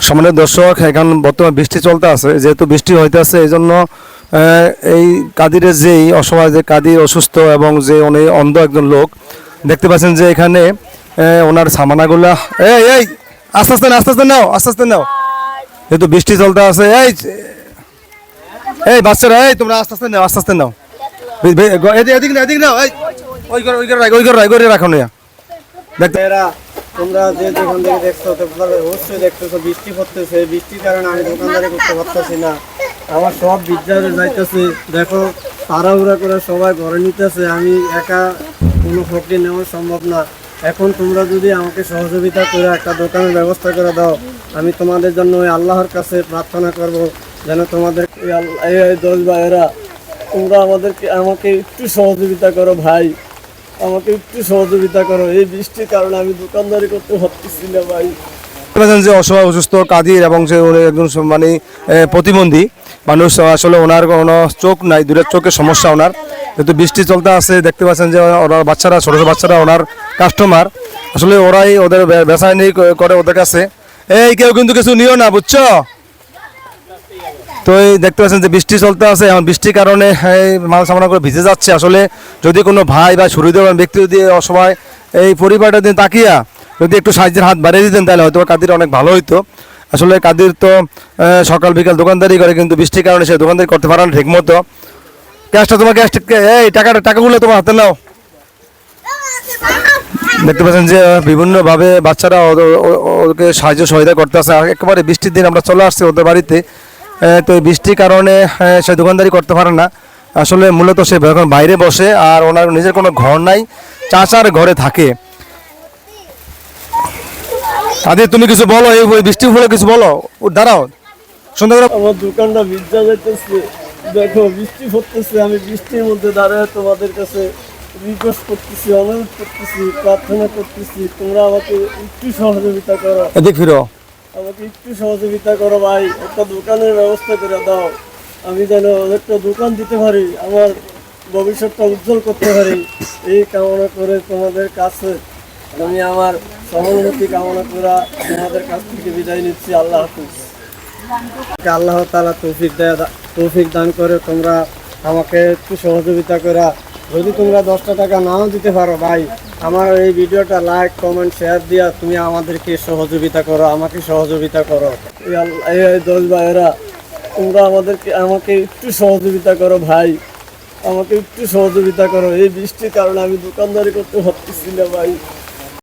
সম্মানিত দর্শক, এখন বর্তমানে বৃষ্টি চলতে আছে, যেহেতু বৃষ্টি হইতে আছে এই জন্য এই কাদিরের যেই অসহায়, যে কাদির অসুস্থ এবং যে উনি অন্ধ একজন লোক, দেখতে পাচ্ছেন যে এখানে ওনার সামানাগুলা এই এই আস্তে আস্তে আস্তে আস্তে নাও, আস্তে আস্তে নাও, যেহেতু বৃষ্টি চলতে আছে। এই এই বাচ্চারা, এই তোমরা আস্তে আস্তে নাও, আস্তে আস্তে নাও, এদিক না, এদিক নাও, এই ওই করে, ওই করে রাখো, ওই করে রাখো, রাখো না দেখতে। তোমরা যে যেখান থেকে দেখছো তোমরা অবশ্যই দেখতেছো বৃষ্টি পড়তেছে, বৃষ্টির কারণে আমি দোকানদারি করতে পারতেছি না, আমার সব বিদ্যালয়ে যাইতেছে। দেখো তাড়াহুড়া করে সবাই ঘরে নিতেছে, আমি একা কোনো ফকরি নেওয়া সম্ভব না। এখন তোমরা যদি আমাকে সহযোগিতা করে একটা দোকানের ব্যবস্থা করে দাও, আমি তোমাদের জন্য ওই আল্লাহর কাছে প্রার্থনা করব যেন তোমাদের এই 10 ভাইয়েরা তোমরা আমাকে একটু সহযোগিতা করো ভাই, আমাকে একটু সহযোগিতা করো। এই বৃষ্টির কারণে আমি দোকানদারি করতে পারতেছি না ভাই। যে অসহায় অসুস্থ কাদির এবং যে একজন মানে প্রতিবন্ধী মানুষ, আসলে ওনার কোনো চোখ নাই, দূরের চোখের সমস্যা ওনার, যেহেতু বৃষ্টি চলতে আছে। দেখতে পাচ্ছেন যে ওরা বাচ্চারা, ছোটো ছোটো বাচ্চারা ওনার কাস্টমার, আসলে ওরাই ওদের বেচাইনি করে ওদের কাছে। এই কেউ কিন্তু কিছু নিও না, বুঝছো? তো এই দেখতে পাচ্ছেন যে বৃষ্টি চলতে আছে, এখন বৃষ্টির কারণে মাল সামনা করে ভিজে যাচ্ছে। আসলে যদি কোনো ভাই বা সুহৃদবান ব্যক্তি যদি অসহায় এই পরিবারটা দিন তাকিয়া যদি একটু সাহায্যের হাত বাড়িয়ে দিতেন তাহলে হয়তো কাদির অনেক ভালো হইতো। আসলে কাদির তো সকাল বিকাল দোকানদারি করে, কিন্তু বৃষ্টির কারণে সে দোকানদারি করতে পারে না ঠিক মতো। ক্যাশটা তোমার, ক্যাশ, এই টাকাগুলো তোমার হাতে নাও। দেখতে পাচ্ছেন যে বিভিন্নভাবে বাচ্চারা ওকে সাহায্য সহায়তা করতে আসে। একেবারে বৃষ্টির দিন আমরা চলে আসছি ওদের বাড়িতে, তো এই বৃষ্টির কারণে সে দোকানদারি করতে পারে না। আসলে মূলত সে এখন বাইরে বসে, আর ওনার নিজের কোনো ঘর নাই, চাচার ঘরে থাকে। তাদের তুমি কিছু বলো, এই বৃষ্টির ফলে কিছু বলো, দাঁড়াও সুন্দর। আমার দোকানটা ভিজা যাইতেছে, দেখো বৃষ্টি পড়তেছে, আমি বৃষ্টির মধ্যে দাঁড়ায় তোমাদের কাছে রিকোয়েস্ট করতেছি, অনুরোধ করতেছি, প্রার্থনা করতেছি, তোমরা আমাকে একটু সহযোগিতা করো। এদিক ফিরো, আমাকে একটু সহযোগিতা করো ভাই, একটা দোকানের ব্যবস্থা করে দাও, আমি যেন একটা দোকান দিতে পারি, আমার ভবিষ্যৎটা উজ্জ্বল করতে পারি। এই কামনা করে তোমাদের কাছে আমি আমার সহানুভূতি কামনা করা তোমাদের কাছ থেকে বিদায় নিচ্ছি। আল্লাহ হাফিজ। আল্লাহ তাআলা তৌফিক দান করে তোমরা আমাকে একটু সহযোগিতা করা। যদি তোমরা 10টা টাকা নাও দিতে পারো ভাই, আমার এই ভিডিওটা লাইক কমেন্ট শেয়ার দিয়া তুমি আমাদেরকে সহযোগিতা করো, আমাকে সহযোগিতা করো। এই 10 ভাইয়েরা তোমরা আমাকে একটু সহযোগিতা করো ভাই, আমাকে একটু সহযোগিতা করো। এই বৃষ্টির কারণে আমি দোকানদারি করতে পারতেছি না ভাই।